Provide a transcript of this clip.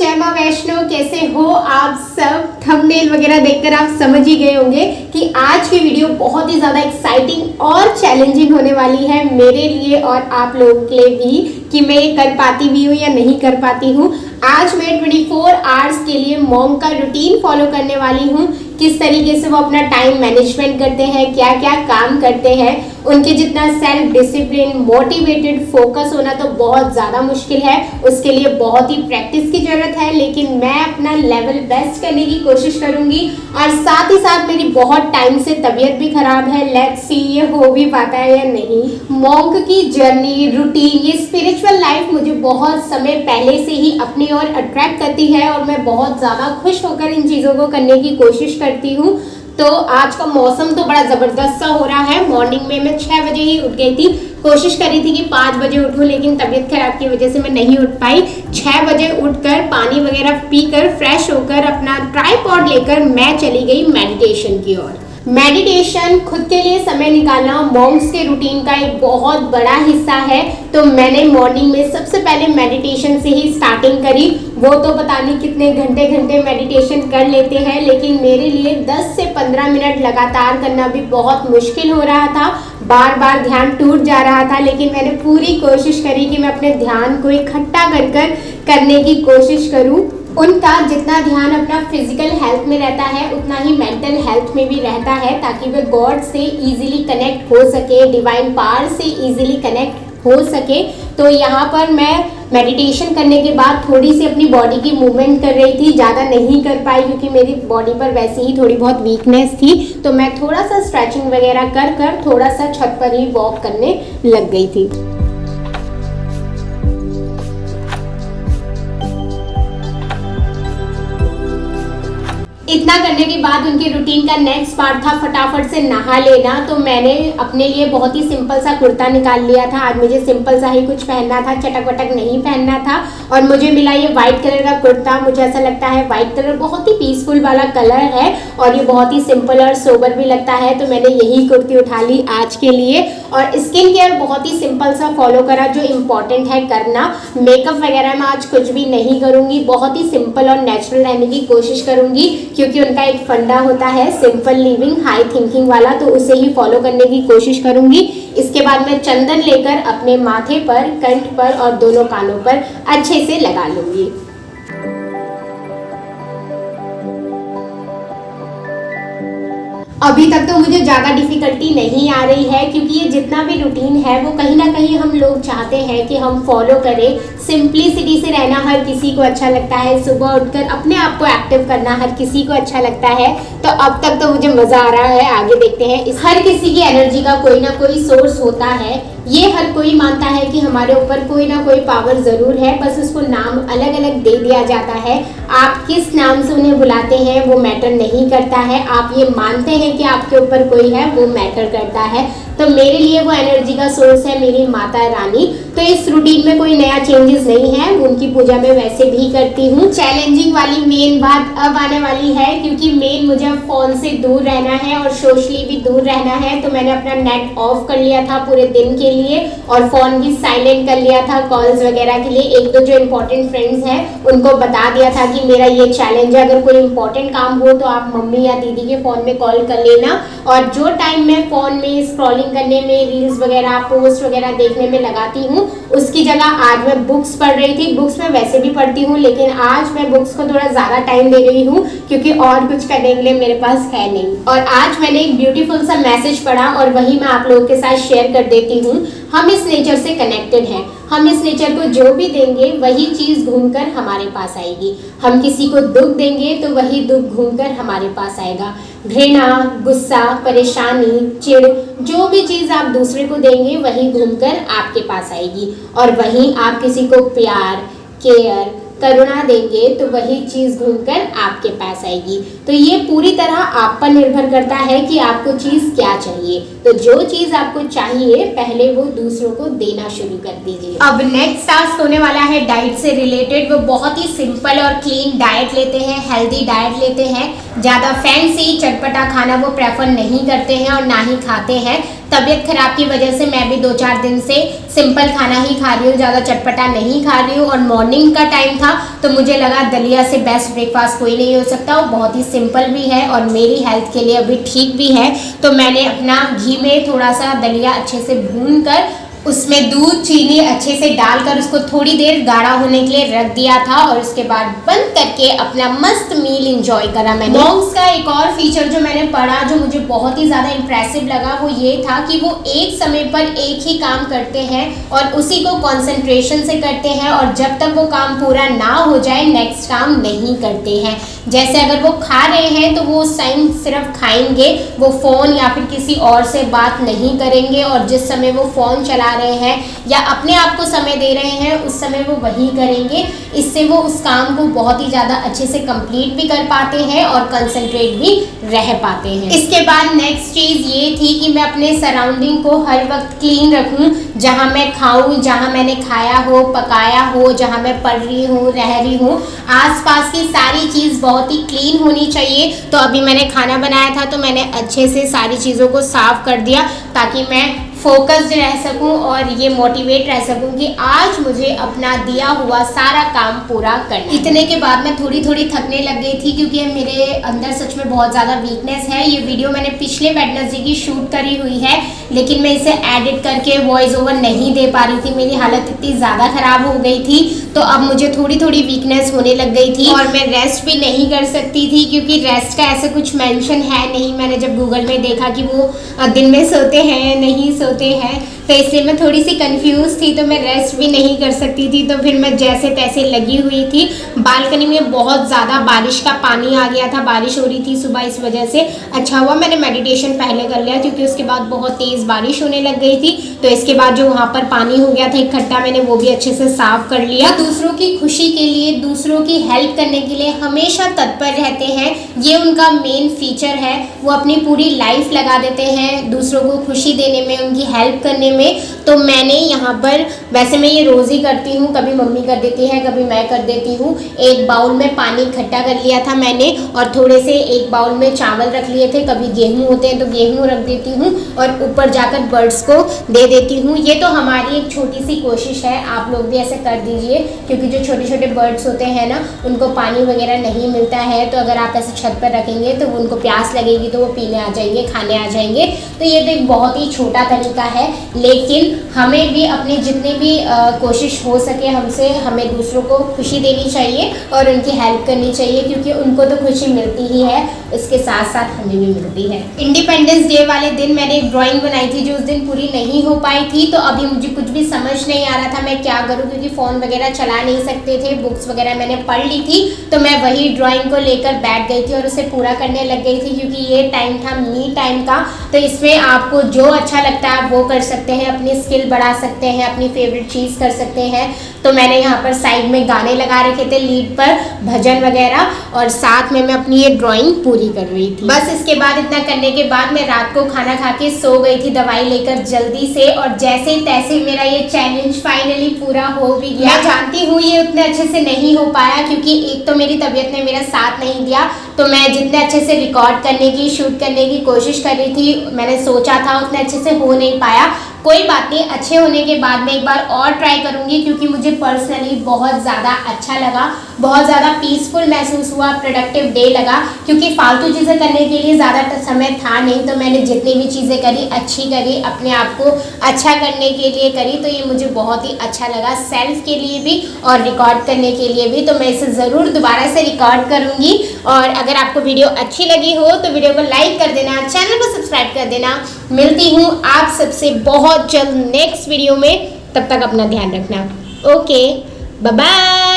जय मां वैष्णो। कैसे हो आप सब? थंबनेल वगैरह देखकर आप समझ ही गए होंगे कि आज की वीडियो बहुत ही ज़्यादा एक्साइटिंग और चैलेंजिंग होने वाली है मेरे लिए और आप लोगों के लिए भी, कि मैं ये कर पाती भी हूँ या नहीं कर पाती हूँ। आज मैं 24 आवर्स के लिए मॉम का रूटीन फॉलो करने वाली हूँ। किस तरीके से वो अपना टाइम मैनेजमेंट करते हैं, क्या क्या काम करते हैं, उनके जितना सेल्फ डिसिप्लिन, मोटिवेटेड, फोकस होना तो बहुत ज़्यादा मुश्किल है। उसके लिए बहुत ही प्रैक्टिस की ज़रूरत है, लेकिन मैं अपना लेवल बेस्ट करने की कोशिश करूँगी। और साथ ही साथ मेरी बहुत टाइम से तबीयत भी ख़राब है। लेट्स सी ये हो भी पाता है या नहीं। मॉन्क की जर्नी, रूटीन, ये स्पिरिचुअल लाइफ मुझे बहुत समय पहले से ही अपनी ओर अट्रैक्ट करती है और मैं बहुत ज़्यादा खुश होकर इन चीज़ों को करने की कोशिश करती हूँ। तो आज का मौसम तो बड़ा ज़बरदस्त सा हो रहा है। मॉर्निंग में मैं 6 बजे ही उठ गई थी। कोशिश करी थी कि 5 बजे उठूं, लेकिन तबीयत खराब की वजह से मैं नहीं उठ पाई। 6 बजे उठकर पानी वगैरह पीकर फ्रेश होकर अपना ट्राइपॉड लेकर मैं चली गई मेडिटेशन की ओर। मेडिटेशन, खुद के लिए समय निकालना मॉन्क्स के रूटीन का एक बहुत बड़ा हिस्सा है। तो मैंने मॉर्निंग में सबसे पहले मेडिटेशन से ही स्टार्टिंग करी। वो तो पता नहीं कितने घंटे मेडिटेशन कर लेते हैं, लेकिन मेरे लिए 10 से 15 मिनट लगातार करना भी बहुत मुश्किल हो रहा था। बार बार ध्यान टूट जा रहा था, लेकिन मैंने पूरी कोशिश करी कि मैं अपने ध्यान को इकट्ठा कर करने की कोशिश करूं। उनका जितना ध्यान अपना फिजिकल हेल्थ में रहता है, उतना ही मेंटल हेल्थ में भी रहता है, ताकि वे गॉड से इजीली कनेक्ट हो सके, डिवाइन पावर से इजीली कनेक्ट हो सके। तो यहाँ पर मैं मेडिटेशन करने के बाद थोड़ी सी अपनी बॉडी की मूवमेंट कर रही थी। ज़्यादा नहीं कर पाई क्योंकि मेरी बॉडी पर वैसे ही थोड़ी बहुत वीकनेस थी। तो मैं थोड़ा सा स्ट्रेचिंग वगैरह कर थोड़ा सा छत पर ही वॉक करने लग गई थी। इतना करने के बाद उनके रूटीन का नेक्स्ट पार्ट था फटाफट से नहा लेना। तो मैंने अपने लिए बहुत ही सिंपल सा कुर्ता निकाल लिया था। आज मुझे सिंपल सा ही कुछ पहनना था, चटक वटक नहीं पहनना था। और मुझे मिला ये वाइट कलर का कुर्ता। मुझे ऐसा लगता है वाइट कलर बहुत ही पीसफुल वाला कलर है और ये बहुत ही सिंपल और सोबर भी लगता है। तो मैंने यही कुर्ती उठा ली आज के लिए। और स्किन केयर बहुत ही सिंपल सा फॉलो करा, जो इम्पॉर्टेंट है करना। मेकअप वगैरह मैं आज कुछ भी नहीं करूँगी, बहुत ही सिंपल और नेचुरल रहने की कोशिश करूँगी, क्योंकि उनका एक फंडा होता है सिंपल लिविंग हाई थिंकिंग वाला, तो उसे ही फॉलो करने की कोशिश करूंगी। इसके बाद मैं चंदन लेकर अपने माथे पर, कंठ पर और दोनों कानों पर अच्छे से लगा लूंगी। अभी तक तो मुझे ज़्यादा डिफ़िकल्टी नहीं आ रही है, क्योंकि ये जितना भी रूटीन है वो कहीं ना कहीं हम लोग चाहते हैं कि हम फॉलो करें। सिंप्लिसिटी से रहना हर किसी को अच्छा लगता है। सुबह उठकर अपने आप को एक्टिव करना हर किसी को अच्छा लगता है। तो अब तक तो मुझे मज़ा आ रहा है, आगे देखते हैं। हर किसी की एनर्जी का कोई ना कोई सोर्स होता है। ये हर कोई मानता है कि हमारे ऊपर कोई ना कोई पावर ज़रूर है, बस उसको नाम अलग अलग दे दिया जाता है। आप किस नाम से उन्हें बुलाते हैं वो मैटर नहीं करता है। आप ये मानते हैं कि आपके ऊपर कोई है, वो मैटर करता है। तो मेरे लिए वो एनर्जी का सोर्स है मेरी माता रानी। तो इस रूटीन में कोई नया चेंजेस नहीं है, उनकी पूजा मैं वैसे भी करती हूँ। चैलेंजिंग वाली मेन बात अब आने वाली है, क्योंकि मेन मुझे अब फ़ोन से दूर रहना है और सोशली भी दूर रहना है। तो मैंने अपना नेट ऑफ कर लिया था पूरे दिन के लिए और फ़ोन भी साइलेंट कर लिया था कॉल्स वगैरह के लिए। एक दो जो इम्पोर्टेंट फ्रेंड्स हैं उनको बता दिया था कि मेरा ये चैलेंज है, अगर कोई इम्पोर्टेंट काम हो तो आप मम्मी या दीदी के फ़ोन में कॉल कर लेना। और जो टाइम मैं फ़ोन में स्क्रॉलिंग करने में, रील्स वगैरह, पोस्ट वगैरह देखने में लगाती हूँ, उसकी जगह आज मैं बुक्स पढ़ रही थी। बुक्स मैं वैसे भी पढ़ती हूँ, लेकिन आज मैं बुक्स को थोड़ा ज़्यादा टाइम दे रही हूँ, क्योंकि और कुछ करने के लिए मेरे पास है नहीं। और आज मैंने एक ब्यूटीफुल सा मैसेज पढ़ा और वही मैं आप लोगों के साथ शेयर कर देती हूँ। हम इस नेचर से कनेक्टेड हैं। हम इस नेचर को जो भी देंगे वही चीज़ घूमकर हमारे पास आएगी। हम किसी को दुख देंगे तो वही दुख घूमकर हमारे पास आएगा। घृणा, गुस्सा, परेशानी, चिढ़, जो भी चीज़ आप दूसरे को देंगे वही घूमकर आपके पास आएगी। और वहीं आप किसी को प्यार, केयर, करुणा देंगे तो वही चीज़ घूमकर आपके पास आएगी। तो ये पूरी तरह आप पर निर्भर करता है कि आपको चीज़ क्या चाहिए। तो जो चीज़ आपको चाहिए पहले वो दूसरों को देना शुरू कर दीजिए। अब नेक्स्ट टास्क होने वाला है डाइट से रिलेटेड। वो बहुत ही सिंपल और क्लीन डाइट लेते हैं, हेल्दी डाइट लेते हैं। ज़्यादा फैंसी चटपटा खाना वो प्रेफर नहीं करते हैं और ना ही खाते हैं। तबीयत खराब की वजह से मैं भी 2-4 दिन से सिंपल खाना ही खा रही हूँ, ज़्यादा चटपटा नहीं खा रही हूँ। और मॉर्निंग का टाइम था तो मुझे लगा दलिया से बेस्ट ब्रेकफास्ट कोई नहीं हो सकता, वो बहुत ही सिंपल भी है और मेरी हेल्थ के लिए अभी ठीक भी है। तो मैंने अपना घी में थोड़ा सा दलिया अच्छे से भून कर उसमें दूध चीनी अच्छे से डालकर उसको थोड़ी देर गाढ़ा होने के लिए रख दिया था और उसके बाद बंद करके अपना मस्त मील एंजॉय करा मैंने। मॉन्क्स का एक और फीचर जो मैंने पढ़ा जो मुझे बहुत ही ज़्यादा इंप्रेसिव लगा वो ये था कि वो एक समय पर एक ही काम करते हैं और उसी को कंसंट्रेशन से करते हैं और जब तक वो काम पूरा ना हो जाए नेक्स्ट काम नहीं करते हैं। जैसे अगर वो खा रहे हैं तो वो उस टाइम सिर्फ खाएंगे, वो फ़ोन या फिर किसी और से बात नहीं करेंगे और जिस समय वो फ़ोन चला रहे हैं या अपने आप को समय दे रहे हैं उस समय वो वही करेंगे। इससे वो उस काम को बहुत ही ज़्यादा अच्छे से कंप्लीट भी कर पाते हैं और कंसंट्रेट भी रह पाते हैं। इसके बाद नेक्स्ट चीज़ ये थी कि मैं अपने सराउंडिंग को हर वक्त क्लीन रखूं, जहां मैं खाऊं, जहां मैंने खाया हो, पकाया हो, जहां मैं पढ़ रही हूँ, रह रही हूँ, आसपास की सारी चीज़ बहुत ही क्लीन होनी चाहिए। तो अभी मैंने खाना बनाया था तो मैंने अच्छे से सारी चीज़ों को साफ कर दिया ताकि मैं फोकस्ड रह सकूं और ये मोटिवेट रह सकूं कि आज मुझे अपना दिया हुआ सारा काम पूरा करना। इतने के बाद मैं थोड़ी थोड़ी थकने लग गई थी क्योंकि मेरे अंदर सच में बहुत ज़्यादा वीकनेस है। ये वीडियो मैंने पिछले वेडनेसडे की शूट करी हुई है लेकिन मैं इसे एडिट करके वॉइस ओवर नहीं दे पा रही थी, मेरी हालत इतनी ज़्यादा ख़राब हो गई थी तो अब मुझे थोड़ी थोड़ी वीकनेस होने लग गई थी और मैं रेस्ट भी नहीं कर सकती थी क्योंकि रेस्ट का ऐसा कुछ मेंशन है नहीं। मैंने जब गूगल में देखा कि वो दिन में सोते हैं नहीं सोते हैं तो इसलिए मैं थोड़ी सी कंफ्यूज थी तो मैं रेस्ट भी नहीं कर सकती थी। तो फिर मैं जैसे तैसे लगी हुई थी। बालकनी में बहुत ज़्यादा बारिश का पानी आ गया था, बारिश हो रही थी सुबह, इस वजह से अच्छा हुआ मैंने मेडिटेशन पहले कर लिया क्योंकि उसके बाद बहुत तेज़ बारिश होने लग गई थी। तो इसके बाद जो वहाँ पर पानी हो गया था इकट्ठा मैंने वो भी अच्छे से साफ कर लिया। दूसरों की खुशी के लिए, दूसरों की हेल्प करने के लिए हमेशा तत्पर रहते हैं, ये उनका मेन फीचर है। वो अपनी पूरी लाइफ लगा देते हैं दूसरों को खुशी देने में, उनकी हेल्प करने में। तो मैंने यहाँ पर, वैसे मैं ये रोज़ ही करती हूँ, कभी मम्मी कर देती है कभी मैं कर देती हूँ। एक बाउल में पानी इकट्ठा कर लिया था मैंने और थोड़े से एक बाउल में चावल रख लिए थे, कभी गेहूँ होते हैं तो गेहूँ रख देती हूँ और ऊपर जाकर बर्ड्स को दे देती हूँ। ये तो हमारी एक छोटी सी कोशिश है, आप लोग भी ऐसे कर दीजिए क्योंकि जो छोटे छोटे बर्ड्स होते हैं ना उनको पानी वगैरह नहीं मिलता है तो अगर आप ऐसे छत पर रखेंगे तो उनको प्यास लगेगी तो वो पीने आ जाएंगे, खाने आ जाएंगे। तो ये तो एक बहुत ही छोटा तरीका है लेकिन हमें भी अपनी जितनी भी कोशिश हो सके हमसे, हमें दूसरों को खुशी देनी चाहिए और उनकी हेल्प करनी चाहिए क्योंकि उनको तो खुशी मिलती ही है, इसके साथ साथ हमें भी मिलती है। इंडिपेंडेंस डे वाले दिन मैंने एक ड्राइंग बनाई थी जो उस दिन पूरी नहीं हो पाई थी तो अभी मुझे कुछ भी समझ नहीं आ रहा था मैं क्या करूं क्योंकि फ़ोन वगैरह चला नहीं सकते थे, बुक्स वगैरह मैंने पढ़ ली थी तो मैं वही ड्राइंग को लेकर बैठ गई थी और उसे पूरा करने लग गई थी क्योंकि ये टाइम था मी टाइम का। तो इसमें आपको जो अच्छा लगता है आप वो कर सकते हैं, अपनी स्किल बढ़ा सकते हैं, अपनी फेवरेट चीज़ कर सकते हैं। तो मैंने यहाँ पर साइड में गाने लगा रखे थे लीड पर, भजन वगैरह, और साथ में मैं अपनी ये ड्राइंग पूरी कर रही थी। बस इसके बाद इतना करने के बाद मैं रात को खाना खा के सो गई थी दवाई लेकर जल्दी से और जैसे तैसे मेरा ये चैलेंज फाइनली पूरा हो भी गया। मैं जानती हूँ ये उतने अच्छे से नहीं हो पाया क्योंकि एक तो मेरी तबीयत ने मेरा साथ नहीं दिया तो मैं जितने अच्छे से रिकॉर्ड करने की, शूट करने की कोशिश कर रही थी, मैंने सोचा था उतने अच्छे से हो नहीं पाया। कोई बात नहीं, अच्छे होने के बाद मैं एक बार और ट्राई करूँगी क्योंकि मुझे पर्सनली बहुत ज़्यादा अच्छा लगा, बहुत ज़्यादा पीसफुल महसूस हुआ, प्रोडक्टिव डे लगा क्योंकि फालतू चीज़ें करने के लिए ज़्यादा समय था नहीं। तो मैंने जितनी भी चीज़ें करी अच्छी करी, अपने आप को अच्छा करने के लिए करी, तो ये मुझे बहुत ही अच्छा लगा, सेल्फ के लिए भी और रिकॉर्ड करने के लिए भी। तो मैं इसे ज़रूर दोबारा से रिकॉर्ड करूँगी और अगर आपको वीडियो अच्छी लगी हो तो वीडियो को लाइक कर देना, चैनल को सब्सक्राइब कर देना। मिलती हूँ आप सबसे बहुत जल्द नेक्स्ट वीडियो में, तब तक अपना ध्यान रखना। Okay, bye bye.